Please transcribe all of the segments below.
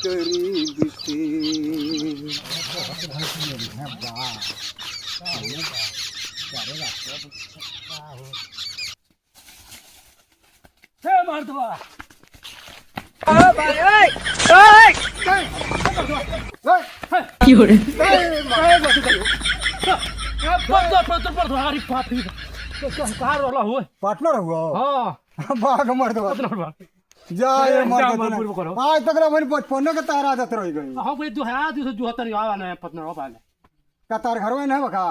करीब से। मर्दवा पार्टनर हुआ हाँ बाघ मर्दवा जाए मर्द आज तक रमन 55 के तार आदत रह गई। हाँ भाई 2074 आवा है पटना वाला का तार घर में नहीं बका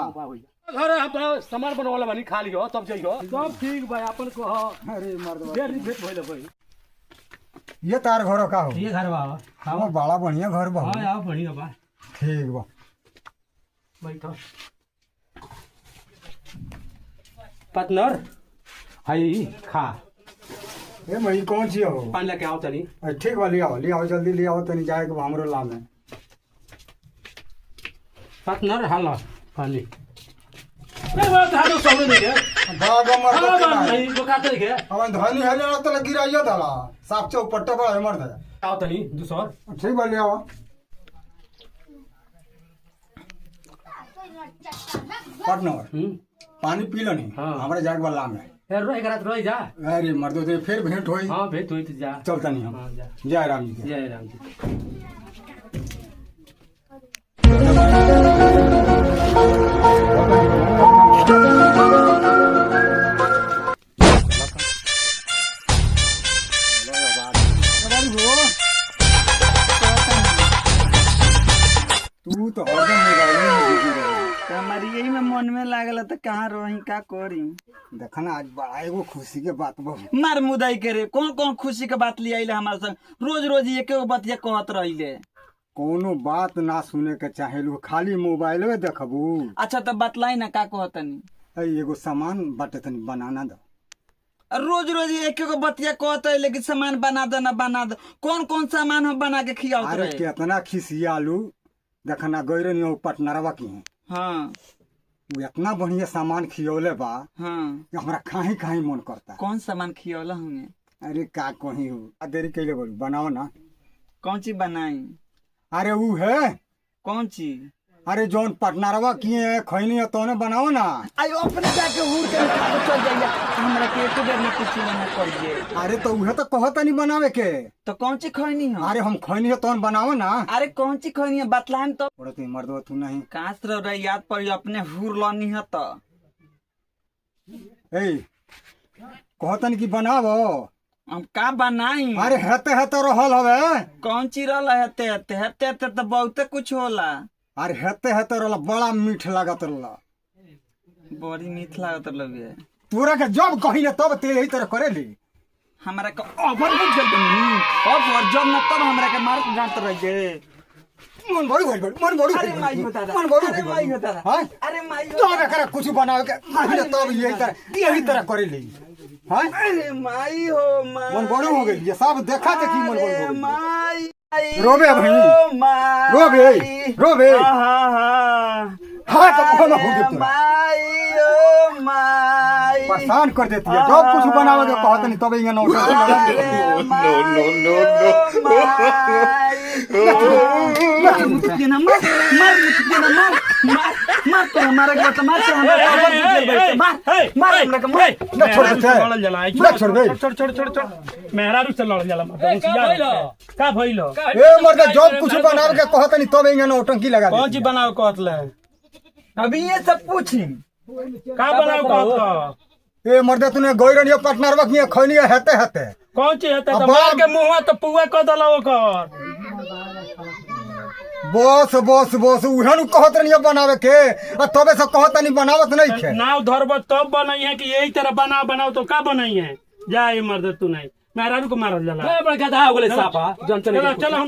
घर हम सामान बनवाला बनी खा लियो तब जाइयो सब ठीक भाई अपन को अरे मर्दवा देर भेट भइल भाई ये तार घर का हो ये घर बा हाँ बड़ा बढ़िया घर बा हां यार बढ़िया बा ठीक बा बैठो पार्टनर हाई खा ये मई कौन सी हो पानी लेके आओ तनी ठीक बा ले आओ जल्दी ले आओ तनी जाए के हमरो लाम है पार्टनर हाल पानी ए वो धानो सब नहीं है बाघ मर्द नहीं दुकान देखे अब धनी है ना तो लगी रहियो दाला साफ चौ पट्टा बड़ा मर्द है आओ तनी दूसर ठीक बा ले आओ पार्टनर पानी पी लो नहीं हाँ। हमारे जाग वाला में ए रोई करात रोई जा अरे मर्दो ते फिर भेंट होई हां भेट होई तो जा चलता नहीं हम हां जा जय राम जी के जय राम जी तू तो हरदम मोबाइल में बिजी रहे हमारी यही में मन में लागल तो कहाँ रही का करी देखना आज बड़ा एगो खुशी के बात बा मार मुदाई करे कौन कौन खुशी के बात लिया हमारे संग रोज रोज एक बतिया कहत रही कोनो बात ना सुने के चाहे लो खाली मोबाइल में देखबू अच्छा तो बतलाई ना का कहतनी ऐ एगो सामान बाटे तनी बनाना दो रोज रोज एक बतिया कहत है लेकिन सामान बना दो ना बना दो कौन कौन सामान हम बना के खियावत अरे रहे कितना खिसियालू देखना गैरन हो पटनरवा की है हाँ वो इतना बढ़िया सामान खियौले बा हाँ कि हमरा खाही खाही मन करता कौन सामान खियौला हमें अरे का कहीं हो आ देरी कैले बोल बनाओ ना कौन चीज बनाई अरे वो है कौन चीज अरे जौन पटनारवा किए है खैनी है तो बनाओ ना आयो अपने जाके हुर के खा के चल जाइए हमरा के एक बेर में कुछ ना करिए अरे तो उहे तो कहता नहीं बनावे के तो कौन चीज खैनी है अरे हम खैनी है तो बनाओ ना अरे कौन चीज खैनी है बतलाएं तो और तू मर्दवा तू नहीं काश रह याद पर अपने हुर लनी है तो ए कहतन कि बनावो हम का बनाई अरे हेते हेते रहल हवे कौन चीज रहला हेते हेते हेते हेते तो बहुते कुछ होला अरे हेते हेते रहल बड़ा मीठ लागत रहल बड़ी मीठ लागत लगे तोरा के जब कही ना तब ते यही तरह करे ली हमरा के ओवर बुझ गल बनी अब और जब न तब हमरा के मार डांट रह गए मन बड़ी होई मन बड़ी अरे माई हो दादा मन बड़ी अरे माई हो दादा हां अरे माई हो तो करे कुछ बनावे के कही ना तब यही तरह करे ली हां अरे माई हो माई मन बड़ी हो गई ये सब देखा देखी मन बड़ी हो गई माई रोबे भाई रोबे हां हां हां तो कहना हो गया माई ओ माई परेशान कर देती है जब कुछ बनावे के कहत नहीं तब इंगे नौ का भइलो ए मर्द जब कुछ बनावे के कहत नहीं तब इंगे नौटंकी लगा कौन चीज बनाओ कहत ले अभी ये सब पूछी का बनाओ कहत ए मर्द तूने गइरन ये पार्टनर बकिए खैनी हेते हेते कौन चीज हेते अब तो मार के मुंहवा तो पुआ क दला ओकर बस उहन कहत नहीं बनावे के आ तबे से कहत नहीं बनावत नहीं खे नाव धरब तब बनाई है कि यही तरह बनाओ तो का बनाई है जा ये मर्द तू नहीं मेहरारू को मारल जाला बड़ा गधा हो गेले साफा जन चल चल